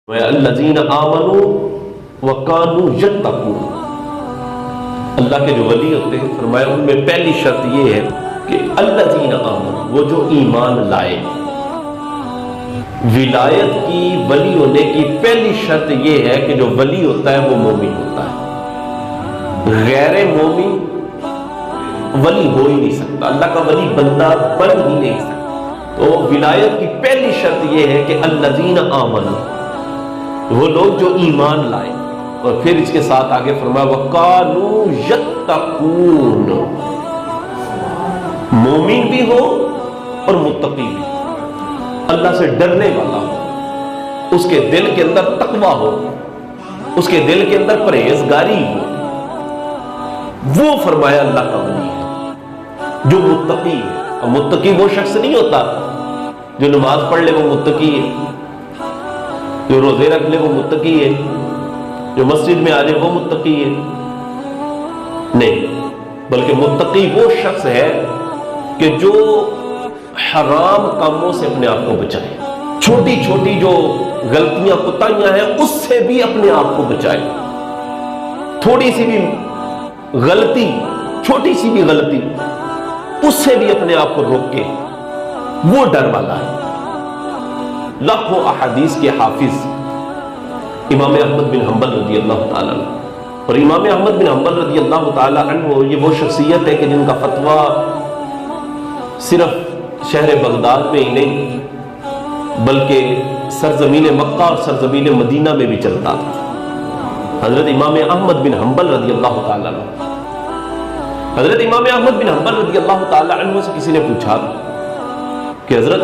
الذین آمنوا وکانوا یتقون، اللہ کے جو ولی ہوتے ہیں فرمایا ان میں پہلی شرط یہ ہے کہ الذین آمنوا، وہ جو ایمان لائے۔ ولایت کی، ولی ہونے کی پہلی شرط یہ ہے کہ جو ولی ہوتا ہے وہ مومن ہوتا ہے۔ غیر مومن ولی ہو ہی نہیں سکتا، اللہ کا ولی بندہ بن ہی نہیں سکتا۔ تو ولایت کی پہلی شرط یہ ہے کہ الذین آمنوا، وہ لوگ جو ایمان لائے، اور پھر اس کے ساتھ آگے فرمایا وَقَانُوا يَتَّقُونَ، مومن بھی ہو اور متقی بھی، اللہ سے ڈرنے والا ہو، اس کے دل کے اندر تقوی ہو، اس کے دل کے اندر پرہیزگاری ہو، وہ فرمایا اللہ کا ولی ہے جو متقی ہے۔ اور متقی وہ شخص نہیں ہوتا جو نماز پڑھ لے وہ متقی ہے، جو روزے رکھ لے وہ متقی ہے، جو مسجد میں آ جائے وہ متقی ہے، نہیں، بلکہ متقی وہ شخص ہے کہ جو حرام کاموں سے اپنے آپ کو بچائے، چھوٹی چھوٹی جو غلطیاں کوتاہیاں ہیں اس سے بھی اپنے آپ کو بچائے، تھوڑی سی بھی غلطی، چھوٹی سی بھی غلطی اس سے بھی اپنے آپ کو روک کے، وہ ڈر والا ہے۔ لاکھوں احادیث کے حافظ امام احمد بن حنبل رضی اللہ تعالیٰ عنہ، اور امام احمد بن حنبل رضی اللہ تعالیٰ عنہ یہ وہ شخصیت ہے کہ جن کا فتویٰ صرف شہر بغداد میں ہی نہیں بلکہ سرزمین مکہ اور سرزمین مدینہ میں بھی چلتا تھا۔ حضرت امام احمد بن حنبل رضی اللہ تعالیٰ عنہ، حضرت امام احمد بن حنبل رضی اللہ تعالیٰ عنہ سے کسی نے پوچھا کہ حضرت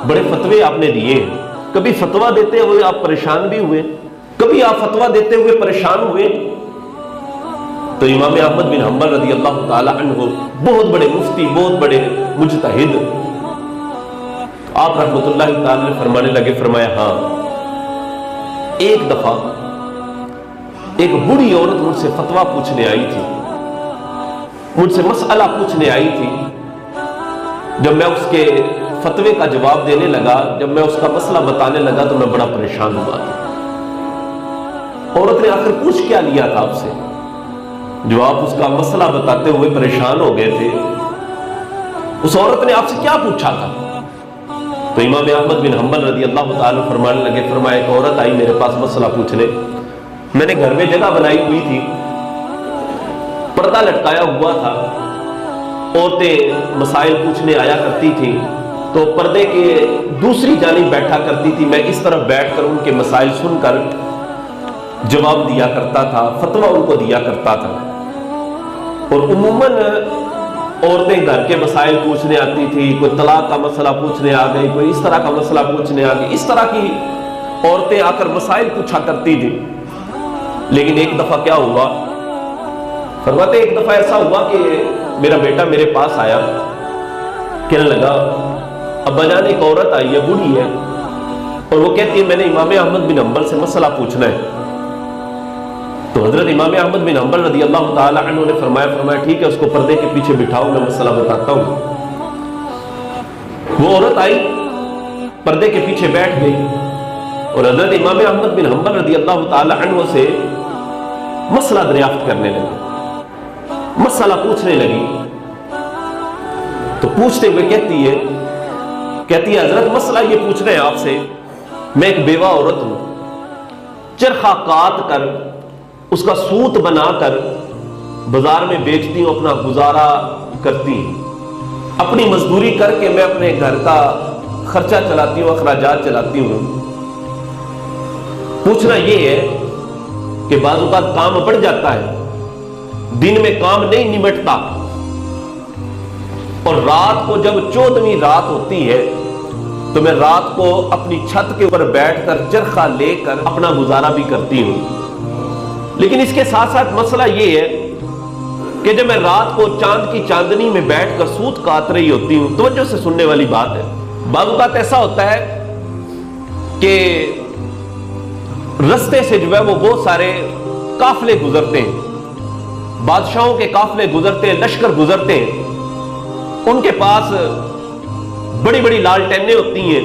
بڑے فتوے آپ نے دیے ہیں، کبھی فتویٰ دیتے ہوئے آپ پریشان بھی ہوئے، کبھی آپ فتویٰ دیتے ہوئے پریشان ہوئے؟ تو امام احمد بن حنبل رضی اللہ تعالی عنہ بہت بڑے مفتی، بہت بڑے مجتہد، آپ رحمت اللہ تعالی فرمانے لگے، فرمایا ہاں، ایک دفعہ ایک بوڑھی عورت مجھ سے فتویٰ پوچھنے آئی تھی، مجھ سے مسئلہ پوچھنے آئی تھی، جب میں اس کے فتوے کا جواب دینے لگا، جب میں اس کا مسئلہ بتانے لگا تو میں بڑا پریشان ہوا تھا۔ عورت نے آخر پوچھ کیا لیا تھا آپ سے جو آپ اس کا مسئلہ بتاتے ہوئے پریشان ہو گئے تھے؟ اس عورت نے آپ سے کیا پوچھا تھا؟ تو امام احمد بن حنبل رضی اللہ تعالی فرمانے لگے، فرمایا ایک عورت آئی میرے پاس مسئلہ پوچھنے، میں نے گھر میں جگہ بنائی ہوئی تھی، پردہ لٹکایا ہوا تھا، عورتیں مسائل پوچھنے آیا کرتی تھیں تو پردے کے دوسری جانب بیٹھا کرتی تھی، میں اس طرف بیٹھ کر ان کے مسائل سن کر جواب دیا کرتا تھا، فتویٰ ان کو دیا کرتا تھا۔ اور عموماً عورتیں گھر کے مسائل پوچھنے آتی تھی، کوئی طلاق کا مسئلہ پوچھنے آ گئی، کوئی اس طرح کا مسئلہ پوچھنے آ گئی، اس طرح کی عورتیں آ کر مسائل پوچھا کرتی تھی۔ لیکن ایک دفعہ کیا ہوا، فرماتے ایک دفعہ ایسا ہوا کہ میرا بیٹا میرے پاس آیا، کہنے لگا ابا جان ایک عورت آئی ہے، بوڑھی ہے، اور وہ کہتی ہے میں نے امام احمد بن حنبل سے مسئلہ پوچھنا ہے۔ تو حضرت امام احمد بن حنبل رضی اللہ تعالی عنہ نے فرمایا ٹھیک ہے، اس کو پردے کے پیچھے بٹھاؤ، میں مسئلہ بتاتا ہوں۔ وہ عورت آئی، پردے کے پیچھے بیٹھ گئی، اور حضرت امام احمد بن حنبل رضی اللہ تعالی عنہ سے مسئلہ دریافت کرنے لگی، مسئلہ پوچھنے لگی۔ تو پوچھتے ہوئے کہتی ہے حضرت مسئلہ یہ پوچھ رہے ہیں آپ سے، میں ایک بیوہ عورت ہوں، چرخہ کاٹ کر اس کا سوت بنا کر بازار میں بیچتی ہوں، اپنا گزارا کرتی ہوں، اپنی مزدوری کر کے میں اپنے گھر کا خرچہ چلاتی ہوں، اخراجات چلاتی ہوں۔ پوچھنا یہ ہے کہ بعض اوقات کام بڑھ جاتا ہے، دن میں کام نہیں نمٹتا، اور رات کو جب 14ویں رات ہوتی ہے تو میں رات کو اپنی چھت کے اوپر بیٹھ کر چرخہ لے کر اپنا گزارا بھی کرتی ہوں۔ لیکن اس کے ساتھ ساتھ مسئلہ یہ ہے کہ جب میں رات کو چاند کی چاندنی میں بیٹھ کر سوت کاٹ رہی ہوتی ہوں، توجہ سے سننے والی بات ہے، بعض اوقات ایسا ہوتا ہے کہ رستے سے جو ہے وہ بہت سارے قافلے گزرتے ہیں، بادشاہوں کے قافلے گزرتے ہیں، لشکر گزرتے ہیں، ان کے پاس بڑی بڑی لالٹینیں ہوتی ہیں،